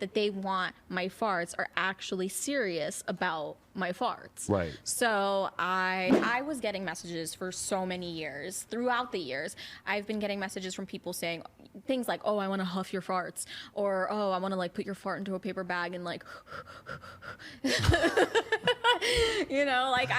that they want my farts are actually serious about my farts. Right. So I was getting messages for so many years. Throughout the years, I've been getting messages from people saying things like, "Oh, I want to huff your farts," or "Oh, I want to like put your fart into a paper bag and like," you know, like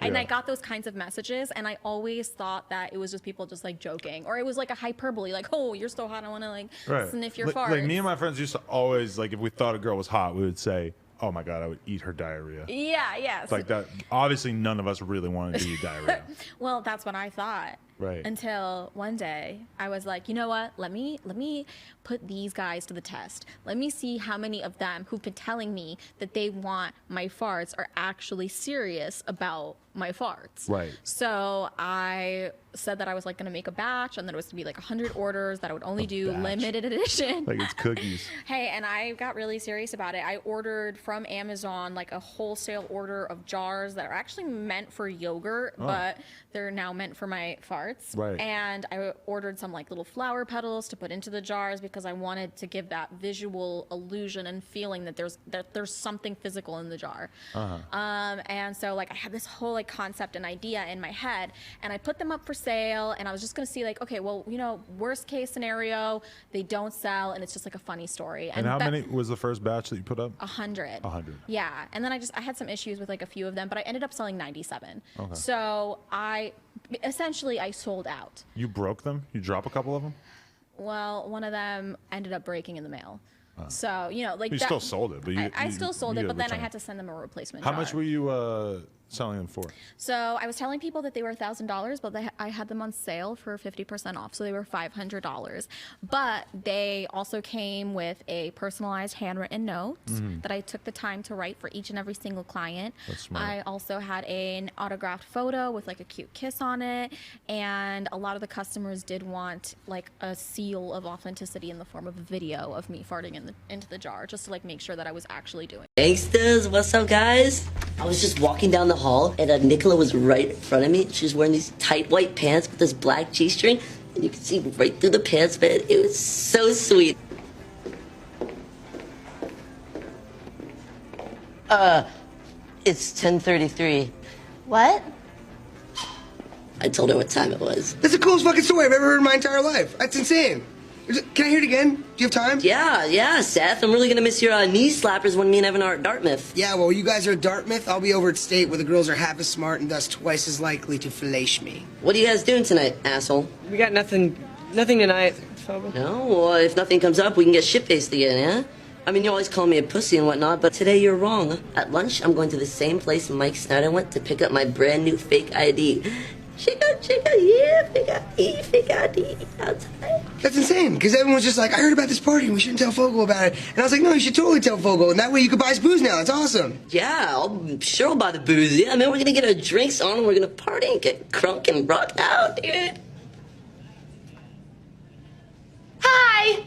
and I got those kinds of messages, and I always thought that it was just people just like joking, or it was like a hyperbole, like, "Oh, you're so hot, I want to like sniff your farts." Like me and my friends used to always, like, if we thought a girl was hot, we would say, "Oh my God, I would eat her diarrhea." Yeah, yes. It's like that. Obviously, none of us really wanted to eat diarrhea. Well, that's what I thought. Right. Until one day I was like, you know what? Let me put these guys to the test. Let me see how many of them who've been telling me that they want my farts are actually serious about my farts. Right. So I said that I was like going to make a batch, and that it was to be like 100 orders, that I would only do batch. limited edition. Like it's cookies. Hey, and I got really serious about it. I ordered from Amazon like a wholesale order of jars that are actually meant for yogurt, but they're now meant for my farts. Right. And I ordered some like little flower petals to put into the jars because I wanted to give that visual illusion and feeling that there's something physical in the jar. And so like I had this whole like concept and idea in my head, and I put them up for sale, and I was just gonna see like, okay, well, you know, worst case scenario, they don't sell, and it's just like a funny story. And how many was the first batch that you put up? 100. 100. Yeah, and then I had some issues with like a few of them, but I ended up selling 97. Okay. So I sold out. You broke them? You drop a couple of them? Well, one of them ended up breaking in the mail. So, you know, like You still sold it, but I still sold it, but then I return. had to send them a replacement How jar. much were you selling them for? So I was telling people that they were $1,000, but I had them on sale for 50% off, so they were $500. But they also came with a personalized handwritten note that I took the time to write for each and every single client. That's smart. I also had an autographed photo with like a cute kiss on it, and a lot of the customers did want like a seal of authenticity in the form of a video of me farting into the jar, just to like make sure that I was actually doing it. Gangsters, what's up, guys? I was just walking down the hall, and Nicola was right in front of me. She was wearing these tight white pants with this black G-string, and you could see right through the pants, man. It was so sweet. It's 10:33. What? I told her what time it was. That's the coolest fucking story I've ever heard in my entire life. That's insane. Can I hear it again? Do you have time? Yeah, Seth. I'm really gonna miss your knee slappers when me and Evan are at Dartmouth. Yeah, well, you guys are at Dartmouth. I'll be over at State, where the girls are half as smart and thus twice as likely to fillet me. What are you guys doing tonight, asshole? We got nothing tonight, Phoebe. No, well, if nothing comes up, we can get shit-faced again, yeah? I mean, you always call me a pussy and whatnot, but today you're wrong. At lunch, I'm going to the same place Mike Snyder went to pick up my brand new fake ID. Chica, yeah, fake ID outside. That's insane, because everyone's just like, I heard about this party and we shouldn't tell Fogo about it. And I was like, no, you should totally tell Fogo, and that way you could buy us booze now. That's awesome. Yeah, I'll sure buy the booze. Yeah, man, we're gonna get our drinks on and we're gonna party and get crunk and rock out, dude. Hi!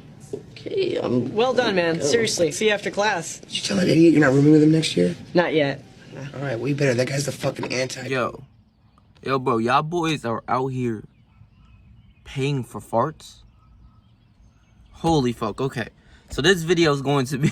Okay, Well done, man. Seriously, see you after class. Did you tell that idiot you're not rooming with him next year? Not yet. All right, well, you better. That guy's the fucking anti. Yo, bro, y'all boys are out here paying for farts? Holy fuck, okay. So this video is going to be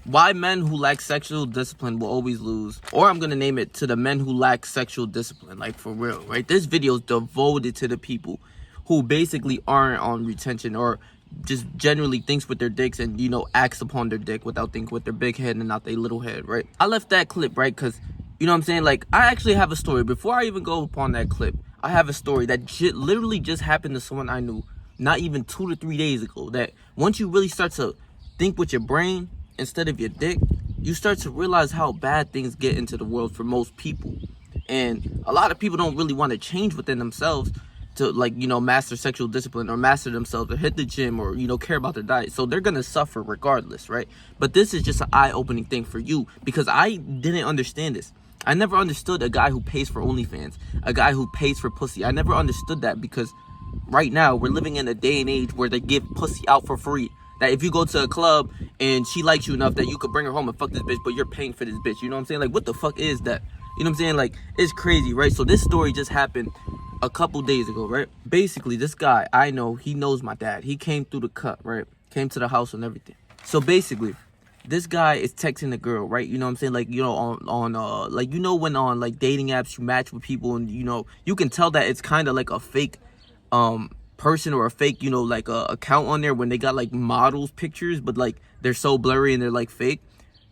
why men who lack sexual discipline will always lose. Or I'm going to name it to the men who lack sexual discipline, like for real, right? This video is devoted to the people who basically aren't on retention or just generally thinks with their dicks and, you know, acts upon their dick without thinking with their big head and not their little head, right? I left that clip, right, because, you know what I'm saying? Like, I actually have a story. Before I even go upon that clip, I have a story that literally just happened to someone I knew not even 2 to 3 days ago. That once you really start to think with your brain instead of your dick, you start to realize how bad things get into the world for most people. And a lot of people don't really want to change within themselves to, like, you know, master sexual discipline or master themselves or hit the gym or, you know, care about their diet. So they're gonna suffer regardless, right? But this is just an eye-opening thing for you, because I didn't understand this. I never understood a guy who pays for OnlyFans, a guy who pays for pussy. I never understood that, because right now we're living in a day and age where they give pussy out for free. That if you go to a club and she likes you enough that you could bring her home and fuck this bitch, but you're paying for this bitch. You know what I'm saying? Like, what the fuck is that? You know what I'm saying? Like, it's crazy, right? So this story just happened a couple days ago, right? Basically, this guy, I know, he knows my dad. He came through the cut, right? Came to the house and everything. So basically, this guy is texting a girl, right? You know what I'm saying? Like, you know, on like, you know, when on like dating apps you match with people, and you know, you can tell that it's kind of like a fake person or a fake, you know, like a account on there when they got like models pictures, but like they're so blurry and they're like fake.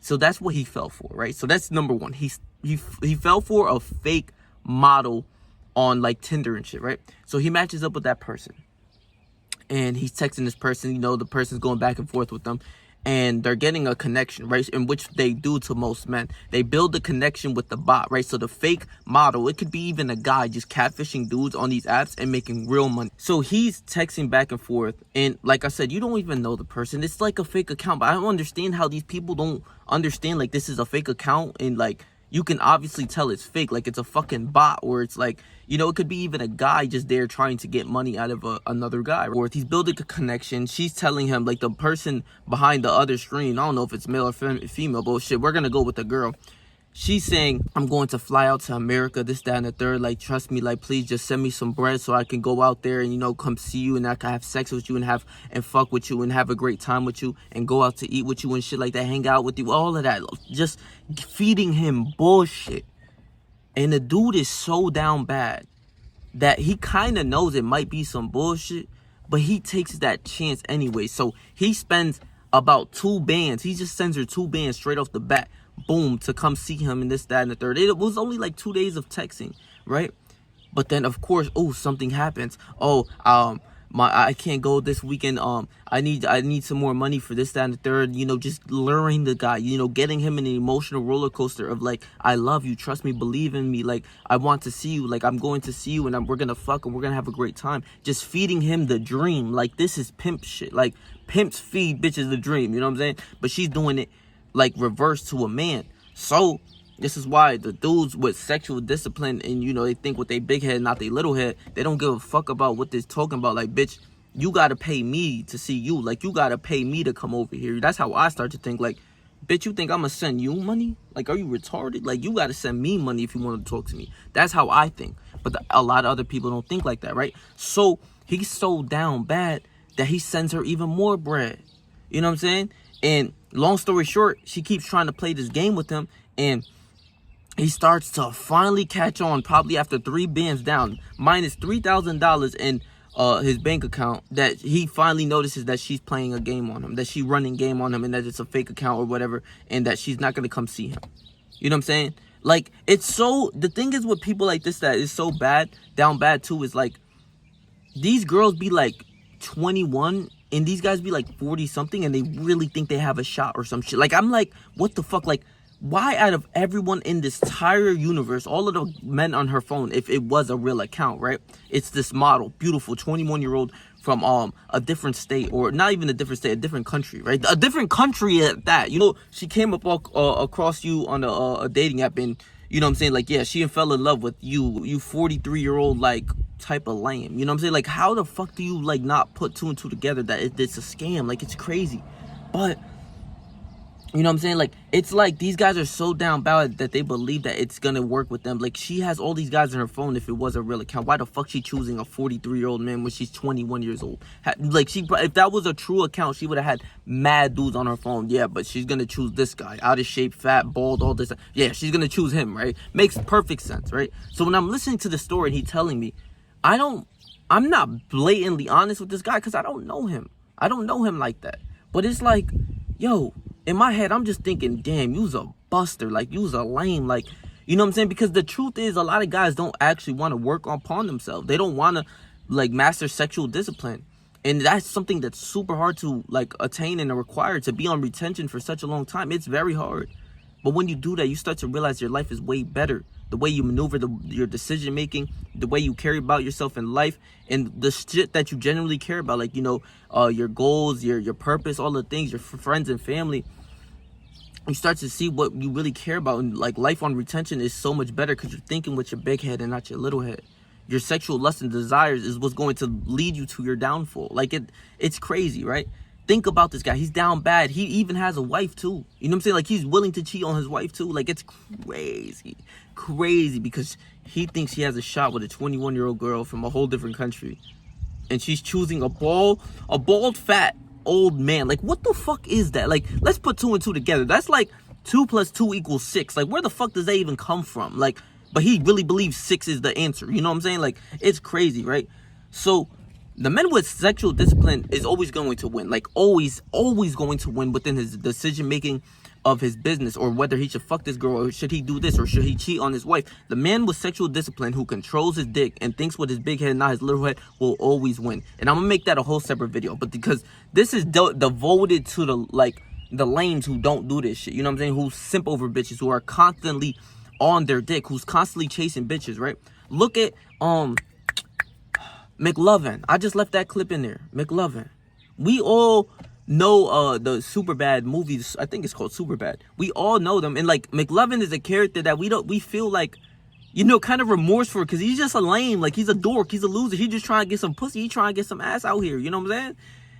So that's what he fell for, right? So that's number one. He fell for a fake model on like Tinder and shit, right? So he matches up with that person, and he's texting this person. You know, the person's going back and forth with them, and they're getting a connection, right? In which they do to most men. They build a connection with the bot, right? So the fake model, it could be even a guy just catfishing dudes on these apps and making real money. So he's texting back and forth, and like I said, you don't even know the person. It's like a fake account, but I don't understand how these people don't understand like this is a fake account, and like you can obviously tell it's fake, like it's a fucking bot, or it's like, you know, it could be even a guy just there trying to get money out of another guy. Or if he's building a connection, she's telling him, like the person behind the other screen, I don't know if it's male or female, but shit, we're gonna go with the girl. She's saying, I'm going to fly out to America, this, that, and the third. Like, trust me, like, please just send me some bread so I can go out there and, you know, come see you, and I can have sex with you and fuck with you and have a great time with you and go out to eat with you and shit like that, hang out with you, all of that. Just feeding him bullshit. And the dude is so down bad that he kind of knows it might be some bullshit, but he takes that chance anyway. So he spends about 2 bands. He just sends her 2 bands straight off the bat. Boom, to come see him and this, that, and the third. It was only like 2 days of texting, right? But then of course, oh, something happens. Oh, I can't go this weekend. I need some more money for this, that, and the third. You know, just luring the guy, you know, getting him in an emotional roller coaster of like, I love you, trust me, believe in me, like I want to see you, like I'm going to see you, and we're gonna fuck and we're gonna have a great time. Just feeding him the dream. Like, this is pimp shit. Like, pimps feed bitches the dream, you know what I'm saying? But she's doing it like reverse to a man. So this is why the dudes with sexual discipline, and you know, they think with their big head, not their little head, they don't give a fuck about what they're talking about. Like, bitch, you gotta pay me to see you. Like, you gotta pay me to come over here. That's how I start to think. Like, bitch, you think I'm gonna send you money? Like, are you retarded? Like, you gotta send me money if you want to talk to me. That's how I think. But a lot of other people don't think like that, right? So he's so down bad that he sends her even more bread. You know what I'm saying? And long story short, she keeps trying to play this game with him, and he starts to finally catch on, probably after 3 bands down, minus $3,000 in his bank account, that he finally notices that she's playing a game on him, that she's running game on him, and that it's a fake account or whatever, and that she's not going to come see him. You know what I'm saying? Like, it's so, the thing is with people like this that is so bad, down bad too, is like, these girls be like 21 and these guys be like 40 something, and they really think they have a shot or some shit. Like, I'm like, what the fuck? Like, why out of everyone in this entire universe, all of the men on her phone, if it was a real account, right? It's this model, beautiful 21-year-old from a different state, or not even a different state, a different country, right? A different country at that. You know, she came up across you on a dating app, and you know what I'm saying? Like, yeah, she fell in love with you 43-year-old, like, type of lame. You know what I'm saying? Like, how the fuck do you, like, not put 2 and 2 together that it's a scam? Like, it's crazy. But, you know what I'm saying? Like, it's like these guys are so down bad that they believe that it's gonna work with them. Like, she has all these guys on her phone if it was a real account. Why the fuck she choosing a 43-year-old man when she's 21 years old? Like, if that was a true account, she would have had mad dudes on her phone. Yeah, but she's gonna choose this guy. Out of shape, fat, bald, all this. Yeah, she's gonna choose him, right? Makes perfect sense, right? So when I'm listening to the story and he's telling me, I'm not blatantly honest with this guy because I don't know him. I don't know him like that. But it's like, yo, in my head, I'm just thinking, damn, you's a buster. Like, you's a lame. Like, you know what I'm saying? Because the truth is, a lot of guys don't actually want to work upon themselves. They don't want to, like, master sexual discipline. And that's something that's super hard to, like, attain and require. To be on retention for such a long time, it's very hard. But when you do that, you start to realize your life is way better. The way you maneuver, your decision making, the way you care about yourself in life, and the shit that you genuinely care about, like, you know, your goals, your purpose, all the things, your friends and family. You start to see what you really care about, and like, life on retention is so much better because you're thinking with your big head and not your little head. Your sexual lust and desires is what's going to lead you to your downfall. Like, it's crazy, right? Think about this guy. He's down bad. He even has a wife too. You know what I'm saying? Like, he's willing to cheat on his wife too. Like, it's crazy because he thinks he has a shot with a 21-year-old girl from a whole different country, and she's choosing a bald, fat, old man. Like, what the fuck is that? Like, let's put 2 and 2 together. That's like 2 + 2 = 6. Like, where the fuck does that even come from? Like, but he really believes 6 is the answer. You know what I'm saying? Like, it's crazy, right? So the men with sexual discipline is always going to win. Like, always going to win within his decision making of his business, or whether he should fuck this girl, or should he do this, or should he cheat on his wife. The man with sexual discipline who controls his dick and thinks with his big head, not his little head, will always win. And I'm gonna make that a whole separate video, but because this is devoted to the lames who don't do this shit, you know what I'm saying, who simp over bitches, who are constantly on their dick, who's constantly chasing bitches, right? Look at McLovin. I just left that clip in there. McLovin. We all know the Superbad movies. I think it's called Superbad. We all know them, and like McLovin is a character that we feel like, you know, kind of remorse for, because he's just a lame. Like, he's a dork, he's a loser, he just trying to get some pussy, he trying to get some ass out here, you know what I'm saying?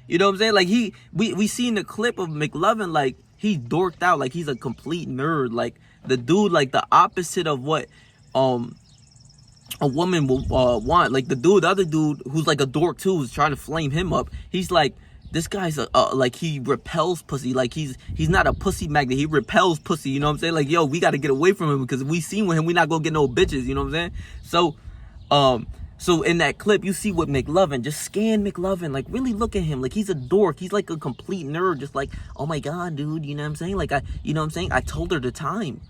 You know what I'm saying? Like, we seen the clip of McLovin, like, he's dorked out, like he's a complete nerd, like the dude, like the opposite of what a woman will want. Like the other dude who's like a dork too, who's trying to flame him up, he's like, this guy's like, he repels pussy. Like, he's not a pussy magnet, he repels pussy, you know what I'm saying? Like, yo, we got to get away from him, because if we seen with him, we not gonna get no bitches, you know what I'm saying? So in that clip, you see what McLovin, just scan McLovin, like, really look at him, like, he's a dork, he's like a complete nerd, just like, oh my god, dude, you know what I'm saying? Like, you know what I'm saying? I told her the time.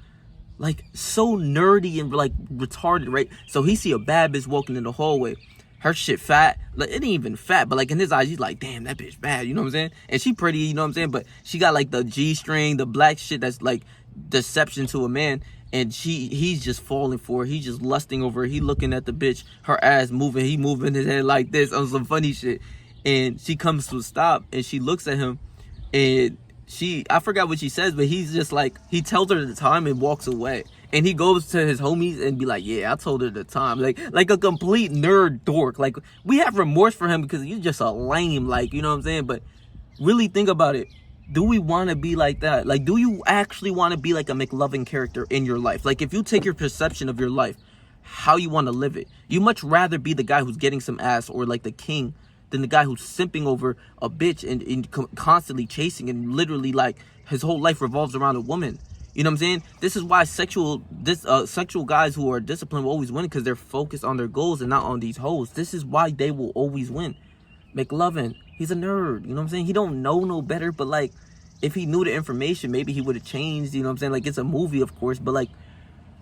Like, so nerdy and like retarded, right? So he see a bad bitch walking in the hallway. Her shit fat, like, it ain't even fat, but like in his eyes, he's like, damn, that bitch bad, you know what I'm saying? And she pretty, you know what I'm saying? But she got like the G-string, the black shit that's like deception to a man, and he's just falling for her. He's just lusting over her. He looking at the bitch, her ass moving, he moving his head like this on some funny shit. And she comes to a stop, and she looks at him, and I forgot what she says, but he's just like, he tells her the time and walks away. And he goes to his homies and be like, yeah, I told her the time. Like a complete nerd dork. Like, we have remorse for him because he's just a lame, like, you know what I'm saying? But really think about it. Do we want to be like that? Like, do you actually want to be like a McLovin character in your life? Like, if you take your perception of your life, how you want to live it, you much rather be the guy who's getting some ass, or like the king, than the guy who's simping over a bitch and constantly chasing, and literally like his whole life revolves around a woman. You know what I'm saying? This is why sexual guys who are disciplined will always win, because they're focused on their goals and not on these hoes. This is why they will always win. McLovin, he's a nerd, you know what I'm saying? He don't know no better, but like, if he knew the information, maybe he would have changed, you know what I'm saying? Like, it's a movie, of course, but like,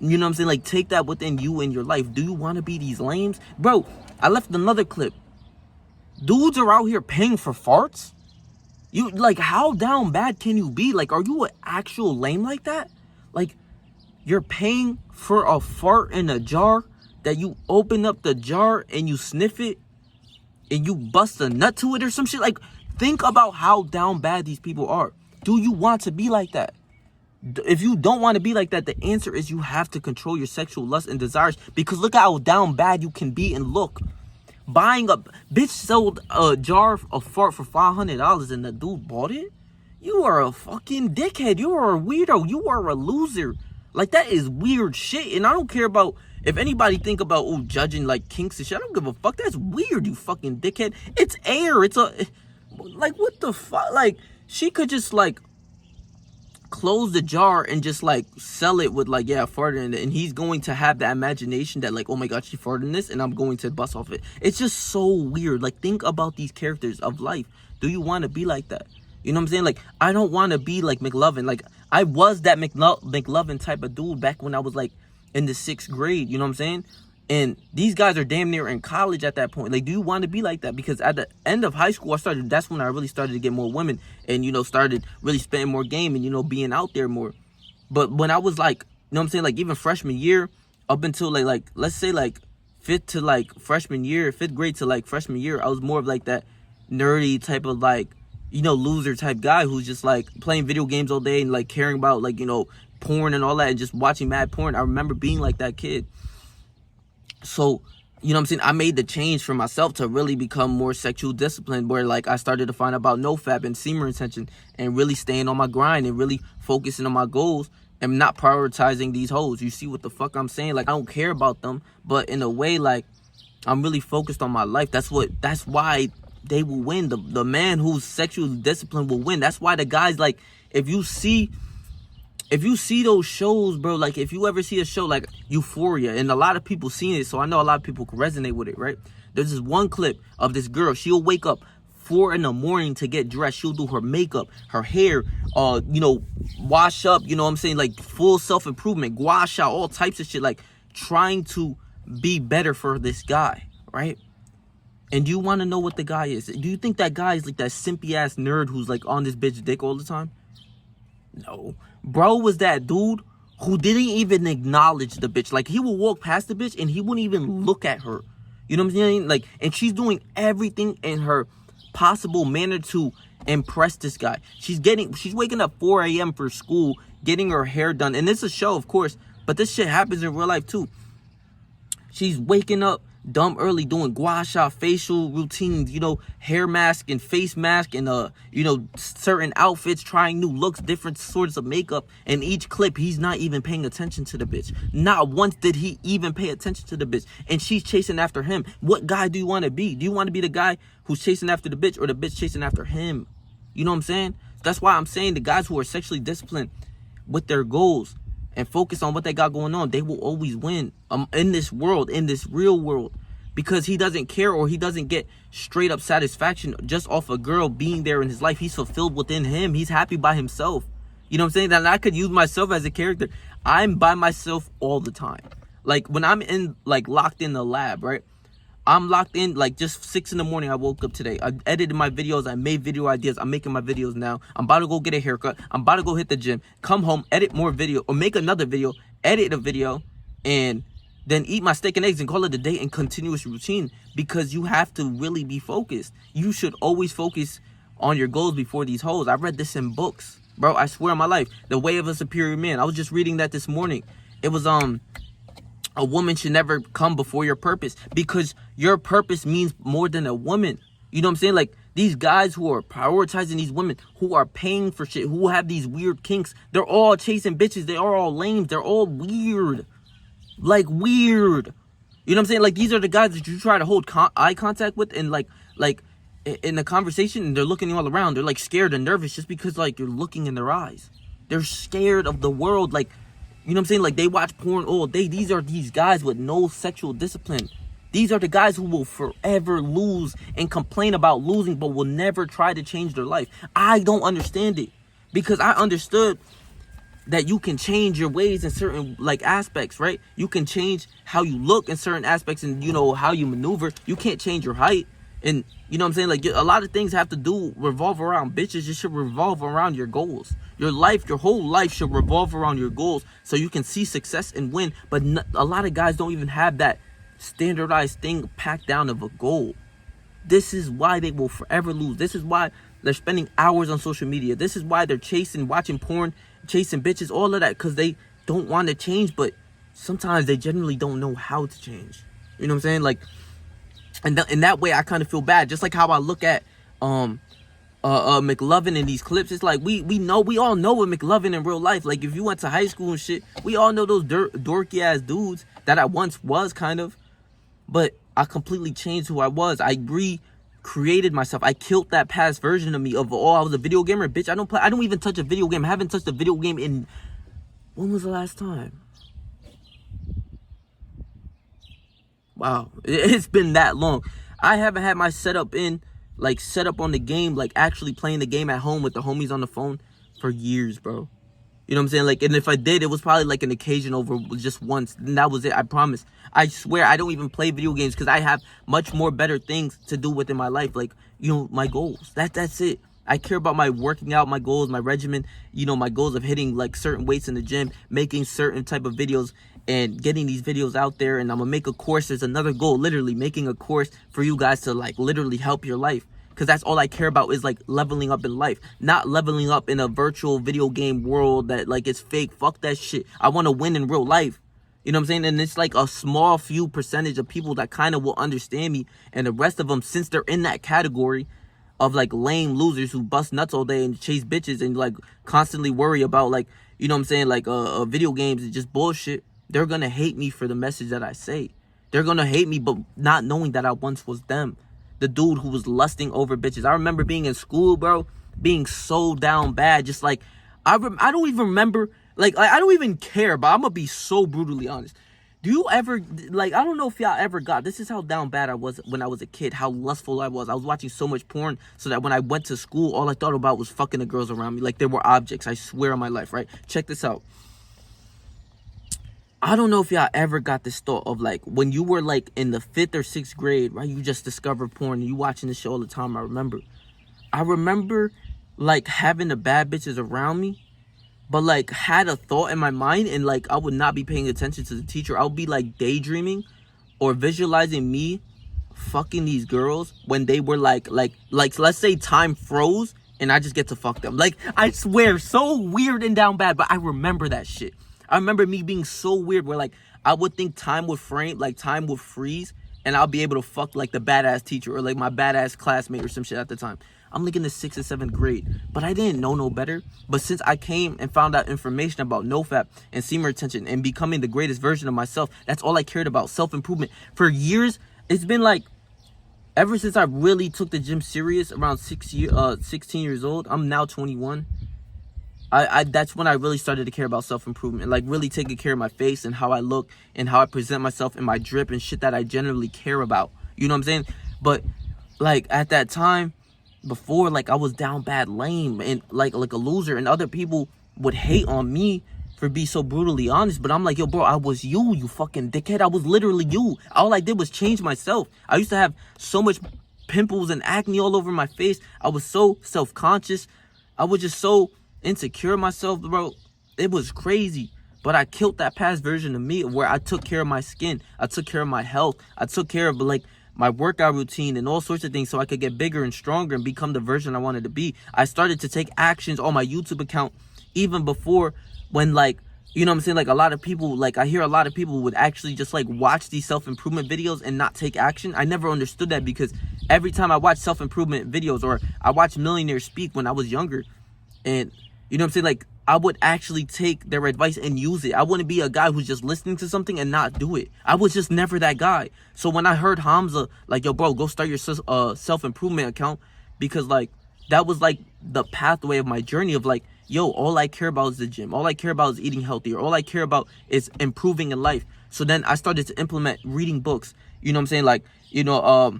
you know what I'm saying? Like, take that within you in your life. Do you want to be these lames? Bro, I left another clip. Dudes are out here paying for farts? You, like, how down bad can you be? Like, are you an actual lame like that? Like, you're paying for a fart in a jar that you open up the jar and you sniff it and you bust a nut to it or some shit? Like, think about how down bad these people are. Do you want to be like that? If you don't want to be like that, the answer is you have to control your sexual lust and desires, because look how down bad you can be and look. Buying a bitch sold a jar of fart for $500 and the dude bought it? You are a fucking dickhead. You are a weirdo. You are a loser. Like, that is weird shit. And I don't care about if anybody think about judging like kinks and shit. I don't give a fuck. That's weird, you fucking dickhead. It's air. It's like, what the fuck? Like, she could just like close the jar and just like sell it with like, yeah, I farted in it, and he's going to have the imagination that like, oh my god, she farted in this and I'm going to bust off it. It's just so weird. Like, think about these characters of life. Do you want to be like that? You know what I'm saying? Like, I don't want to be like McLovin. Like, I was that McLovin type of dude back when I was like in the 6th grade, you know what I'm saying? And these guys are damn near in college at that point. Like, do you want to be like that? Because at the end of high school, that's when I really started to get more women and, you know, started really spending more game and, you know, being out there more. But when I was like, you know what I'm saying, like even freshman year up until like let's say like 5th to like freshman year, 5th grade to like freshman year, I was more of like that nerdy type of like, you know, loser type guy who's just like playing video games all day and like caring about like, you know, porn and all that and just watching mad porn. I remember being like that kid. So, you know what I'm saying, I made the change for myself to really become more sexual disciplined, where like I started to find out about nofap and semen retention and really staying on my grind and really focusing on my goals and not prioritizing these hoes. You see what the fuck I'm saying? Like, I don't care about them, but in a way, like, I'm really focused on my life. That's why they will win. The man who's sexually disciplined will win. That's why the guys, like, if you see those shows, bro, like if you ever see a show like Euphoria, and a lot of people seen it, so I know a lot of people can resonate with it, right? There's this one clip of this girl. She'll wake up 4 in the morning to get dressed. She'll do her makeup, her hair, wash up, you know what I'm saying? Like full self-improvement, gua sha, all types of shit, like trying to be better for this guy, right? And do you want to know what the guy is? Do you think that guy is like that simpy ass nerd who's like on this bitch dick all the time? No. Bro was that dude who didn't even acknowledge the bitch. Like, he would walk past the bitch and he wouldn't even look at her. You know what I'm saying? Like, and she's doing everything in her possible manner to impress this guy. She's waking up 4 a.m. for school, getting her hair done. And it's a show, of course, but this shit happens in real life too. She's waking up dumb early, doing gua sha, facial routines, you know, hair mask and face mask and you know, certain outfits, trying new looks, different sorts of makeup. And each clip, he's not even paying attention to the bitch. Not once did he even pay attention to the bitch. And she's chasing after him. What guy do you want to be? Do you want to be the guy who's chasing after the bitch, or the bitch chasing after him? You know what I'm saying? That's why I'm saying the guys who are sexually disciplined with their goals and focus on what they got going on, they will always win in this world, in this real world, because he doesn't care, or he doesn't get straight up satisfaction just off a girl being there in his life. He's fulfilled within him. He's happy by himself. You know what I'm saying? And I could use myself as a character. I'm by myself all the time. Like when I'm locked in the lab, right? I'm locked in, like just 6 in the morning. I woke up today. I edited my videos. I made video ideas. I'm making my videos now. I'm about to go get a haircut. I'm about to go hit the gym. Come home, edit more video, or make another video, edit a video, and then eat my steak and eggs and call it a day in continuous routine, because you have to really be focused. You should always focus on your goals before these hoes. I read this in books, bro. I swear on my life. The Way of a Superior Man. I was just reading that this morning. It was a woman should never come before your purpose, because your purpose means more than a woman. You know what I'm saying? Like, these guys who are prioritizing these women, who are paying for shit, who have these weird kinks, they're all chasing bitches. They are all lame. They're all weird. Like, weird. You know what I'm saying? Like, these are the guys that you try to hold eye contact with, and like in a conversation, and they're looking all around. They're like scared and nervous just because like you're looking in their eyes. They're scared of the world. Like, you know what I'm saying? Like, they watch porn all day. These are these guys with no sexual discipline. These are the guys who will forever lose and complain about losing, but will never try to change their life. I don't understand it, because I understood that you can change your ways in certain like aspects, right? You can change how you look in certain aspects, and you know how you maneuver. You can't change your height, and you know what I'm saying? Like, a lot of things have to revolve around bitches. It should revolve around your goals. Your life, your whole life should revolve around your goals, so you can see success and win. But a lot of guys don't even have that standardized thing packed down of a goal. This is why they will forever lose. This is why they're spending hours on social media. This is why they're watching porn, chasing bitches, all of that, because they don't want to change, but sometimes they generally don't know how to change. You know what I'm saying? Like, and in that way, I kind of feel bad. Just like how I look at McLovin in these clips. It's like we all know what McLovin in real life. Like, if you went to high school and shit, we all know those dorky ass dudes that I once was, kind of. But I completely changed who I was. I recreated myself. I killed that past version of me of, oh, I was a video gamer. Bitch, I don't even touch a video game. I haven't touched a video game in, when was the last time? Wow, it's been that long. I haven't had my setup on the game, like actually playing the game at home with the homies on the phone for years, bro. You know what I'm saying? Like, and if I did, it was probably like an occasion over just once, and that was it. I promise. I swear I don't even play video games because I have much more better things to do within my life. Like, you know, my goals. That's it. I care about my working out, my goals, my regimen, you know, my goals of hitting like certain weights in the gym, making certain type of videos and getting these videos out there. And I'm gonna make a course. There's another goal, literally making a course for you guys to like literally help your life. Because that's all I care about is like leveling up in life, not leveling up in a virtual video game world that like it's fake. Fuck that shit. I want to win in real life. You know what I'm saying? And it's like a small few percentage of people that kind of will understand me. And the rest of them, since they're in that category of like lame losers who bust nuts all day and chase bitches and like constantly worry about like, you know what I'm saying? Like video games is just bullshit. They're going to hate me for the message that I say. They're going to hate me, but not knowing that I once was them. the dude who was lusting over bitches. I remember being in school, bro, being so down bad. Just like, I don't even remember, like, I don't even care, but I'm gonna be so brutally honest. Do you ever, like, I don't know if y'all ever got, this is how down bad I was when I was a kid, how lustful I was. I was watching so much porn so that when I went to school, all I thought about was fucking the girls around me. Like, they were objects, I swear on my life, right? Check this out. I don't know if y'all ever got this thought of, like, when you were, like, in the 5th or 6th grade, right? You just discovered porn and you watching this show all the time. I remember, like, having the bad bitches around me, but, like, had a thought in my mind and, like, I would not be paying attention to the teacher. I would be, like, daydreaming or visualizing me fucking these girls when they were, like, let's say time froze and I just get to fuck them. Like, I swear, so weird and down bad, but I remember that shit. I remember me being so weird where, like, I would think time would frame, like, time would freeze and I'll be able to fuck, like, the badass teacher or, like, my badass classmate or some shit at the time. I'm like in the 6th or 7th grade, but I didn't know no better. But since I came and found out information about NoFap and semen retention and becoming the greatest version of myself, that's all I cared about, self-improvement. For years, it's been like, ever since I really took the gym serious, around 16 years old, I'm now 21. That's when I really started to care about self-improvement and, like, really taking care of my face and how I look and how I present myself and my drip and shit that I generally care about. You know what I'm saying? But, like, at that time, before, like, I was down bad lame and like a loser, and other people would hate on me for being so brutally honest, but I'm like, yo, bro, I was you fucking dickhead. I was literally you. All I did was change myself. I used to have so much pimples and acne all over my face. I was so self-conscious. I was just so insecure of myself, bro. It was crazy. But I killed that past version of me where I took care of my skin. I took care of my health. I took care of, like, my workout routine and all sorts of things so I could get bigger and stronger and become the version I wanted to be. I started to take actions on my YouTube account even before, when, like, you know what I'm saying? Like, a lot of people, like, I hear a lot of people would actually just, like, watch these self-improvement videos and not take action. I never understood that, because every time I watch self-improvement videos, or I watched millionaires speak when I was younger, and, you know what I'm saying? Like, I would actually take their advice and use it. I wouldn't be a guy who's just listening to something and not do it. I was just never that guy. So when I heard Hamza, like, yo, bro, go start your self-improvement account, because, like, that was, like, the pathway of my journey of, like, yo, all I care about is the gym. All I care about is eating healthier. All I care about is improving in life. So then I started to implement reading books. You know what I'm saying? Like, you know,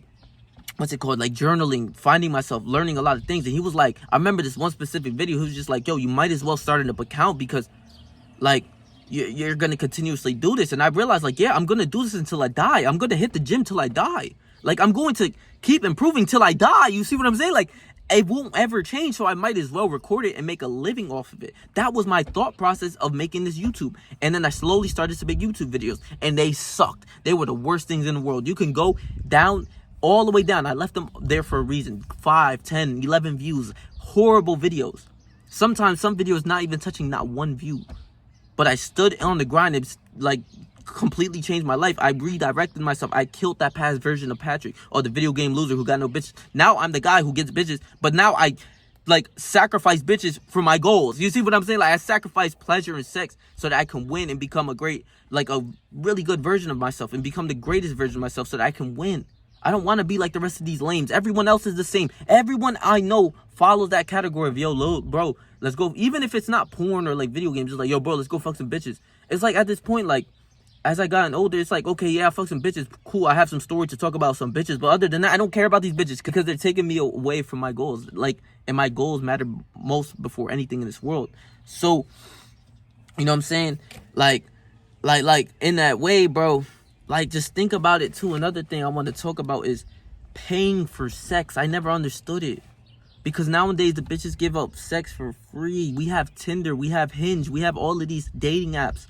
what's it called? Like, journaling, finding myself, learning a lot of things. And he was like, I remember this one specific video. He was just like, yo, you might as well start an account, because, like, you're going to continuously do this. And I realized, like, yeah, I'm going to do this until I die. I'm going to hit the gym till I die. Like, I'm going to keep improving till I die. You see what I'm saying? Like, it won't ever change, so I might as well record it and make a living off of it. That was my thought process of making this YouTube. And then I slowly started to make YouTube videos, and they sucked. They were the worst things in the world. You can go down, all the way down. I left them there for a reason. 5, 10, 11 views. Horrible videos. Sometimes some videos not even touching not one view. But I stood on the grind. It's like completely changed my life. I redirected myself. I killed that past version of Patrick, or the video game loser who got no bitches. Now I'm the guy who gets bitches, but now I, like, sacrifice bitches for my goals. You see what I'm saying? Like, I sacrifice pleasure and sex so that I can win and become a great, like, a really good version of myself, and become the greatest version of myself so that I can win. I don't want to be like the rest of these lames. Everyone else is the same. Everyone I know follows that category of, yo, bro, let's go. Even if it's not porn or, like, video games, just like, yo, bro, let's go fuck some bitches. It's like, at this point, like, as I gotten older, it's like, okay, yeah, I fuck some bitches. Cool, I have some story to talk about some bitches. But other than that, I don't care about these bitches, because they're taking me away from my goals. Like, and my goals matter most before anything in this world. So, you know what I'm saying? Like, in that way, bro, like, just think about it, too. Another thing I want to talk about is paying for sex. I never understood it. Because nowadays, the bitches give up sex for free. We have Tinder. We have Hinge. We have all of these dating apps.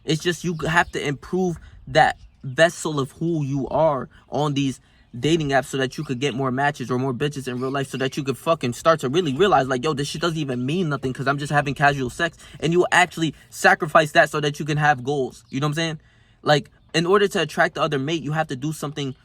It's just, you have to improve that vessel of who you are on these dating apps so that you could get more matches or more bitches in real life, so that you could fucking start to really realize, like, yo, this shit doesn't even mean nothing because I'm just having casual sex. And you will actually sacrifice that so that you can have goals. You know what I'm saying? Like, in order to attract the other mate, you have to do something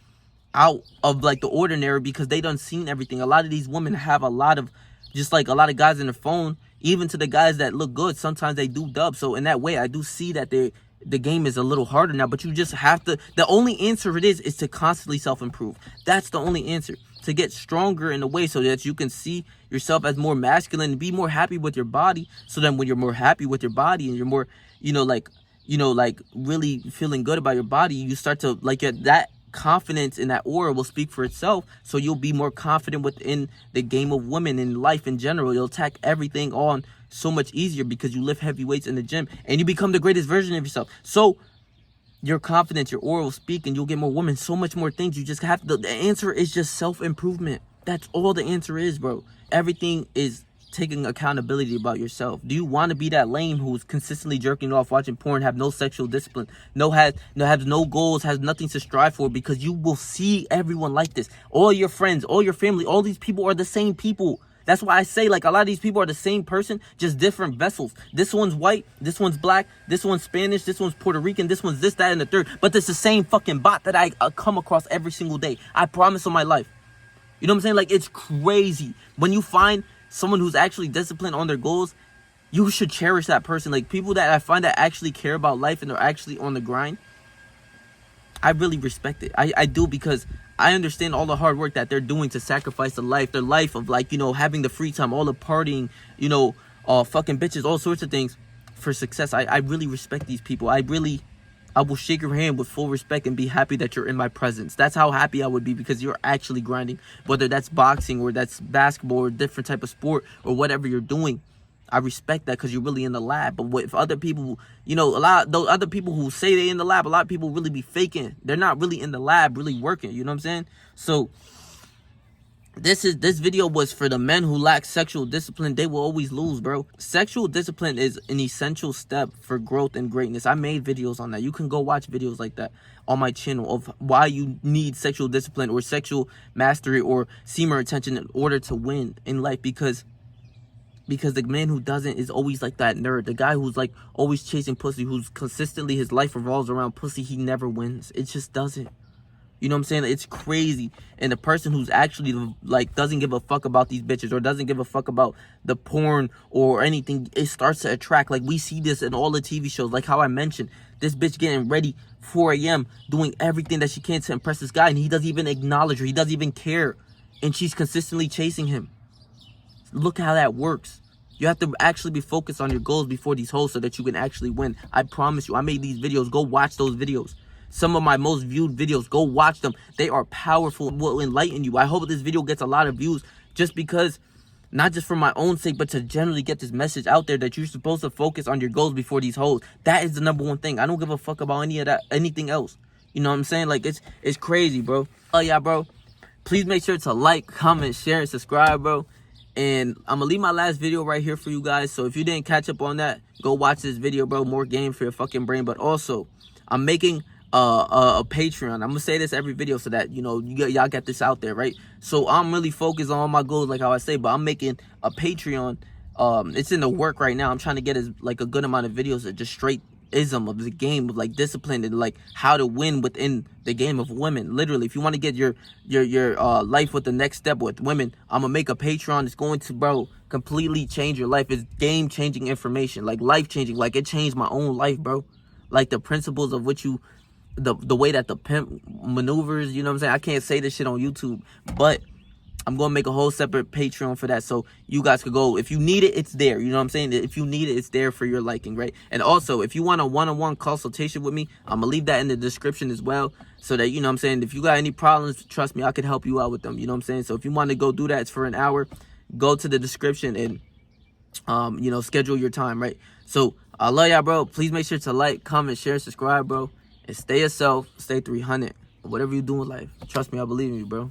out of, like, the ordinary, because they done seen everything. A lot of these women have a lot of, just like a lot of guys in their phone. Even to the guys that look good, sometimes they do dub. So in that way, I do see that the game is a little harder now. But you just have to, the only answer it is to constantly self-improve. That's the only answer. to get stronger in a way so that you can see yourself as more masculine and be more happy with your body. So then when you're more happy with your body and you're more, like really feeling good about your body, you start to like that confidence in that aura will speak for itself. So you'll be more confident within the game of women in life in general. You'll attack everything on so much easier because you lift heavy weights in the gym and you become the greatest version of yourself. So your confidence, your aura will speak, and you'll get more women, so much more things. You just have to, the answer is just self-improvement. That's all the answer is, bro. Everything is taking accountability about yourself. Do you want to be that lame who's consistently jerking off, watching porn, have no sexual discipline, has no goals, has nothing to strive for? Because you will see everyone like this. All your friends, all your family, all these people are the same people. That's why I say, like, a lot of these people are the same person, just different vessels. This one's white, this one's black, this one's Spanish, this one's Puerto Rican, this one's this, that, and the third. But it's the same fucking bot that I come across every single day. I promise on my life. You know what I'm saying? Like, it's crazy. When you find someone who's actually disciplined on their goals, you should cherish that person. Like, people that I find that actually care about life and they're actually on the grind, I really respect it. I do, because I understand all the hard work that they're doing to sacrifice their life of, like, having the free time, all the partying, fucking bitches, all sorts of things for success. I really respect these people. I will shake your hand with full respect and be happy that you're in my presence. That's how happy I would be, because you're actually grinding, whether that's boxing or that's basketball or different type of sport or whatever you're doing. I respect that because you're really in the lab. But if other people, those other people who say they in the lab, a lot of people really be faking. They're not really in the lab, really working. You know what I'm saying? So this video was for the men who lack sexual discipline. They will always lose, bro. Sexual discipline is an essential step for growth and greatness. I made videos on that. You can go watch videos like that on my channel of why you need sexual discipline or sexual mastery or semen retention in order to win in life. Because the man who doesn't is always like that nerd. The guy who's like always chasing pussy, who's consistently, his life revolves around pussy, he never wins. It just doesn't. You know what I'm saying? It's crazy. And the person who's actually like doesn't give a fuck about these bitches or doesn't give a fuck about the porn or anything, it starts to attract. Like, we see this in all the TV shows. Like how I mentioned, this bitch getting ready 4 a.m. doing everything that she can to impress this guy, and he doesn't even acknowledge her. He doesn't even care. And she's consistently chasing him. Look how that works. You have to actually be focused on your goals before these hoes so that you can actually win. I promise you, I made these videos. Go watch those videos. Some of my most viewed videos, go watch them. They are powerful and will enlighten you. I hope this video gets a lot of views just because, not just for my own sake, but to generally get this message out there that you're supposed to focus on your goals before these hoes. That is the number one thing. I don't give a fuck about any of that, anything else. You know what I'm saying? Like, it's crazy, bro. Oh yeah, bro. Please make sure to like, comment, share, and subscribe, bro. And I'm going to leave my last video right here for you guys. So if you didn't catch up on that, go watch this video, bro. More game for your fucking brain. But also, I'm making a Patreon. I'm going to say this every video so that, y'all get this out there, right? So I'm really focused on all my goals, like how I say. But I'm making a Patreon. It's in the work right now. I'm trying to get a good amount of videos of just straight ism of the game, of like discipline and like how to win within the game of women. Literally, if you want to get your life with the next step with women, I'm gonna make a Patreon. It's going to, bro, completely change your life. It's game changing information, like life changing. Like, it changed my own life, bro. Like the principles of which the way that the pimp maneuvers, you know what I'm saying? I can't say this shit on YouTube, but I'm going to make a whole separate Patreon for that, so you guys could go. If you need it, it's there. You know what I'm saying? If you need it, it's there for your liking, right? And also, if you want a one-on-one consultation with me, I'm going to leave that in the description as well, so that, you know what I'm saying, if you got any problems, trust me, I could help you out with them. You know what I'm saying? So if you want to go do that, it's for an hour. Go to the description and, schedule your time, right? So I love y'all, bro. Please make sure to like, comment, share, subscribe, bro. And stay yourself. Stay 300. Whatever you do in life. Trust me, I believe in you, bro.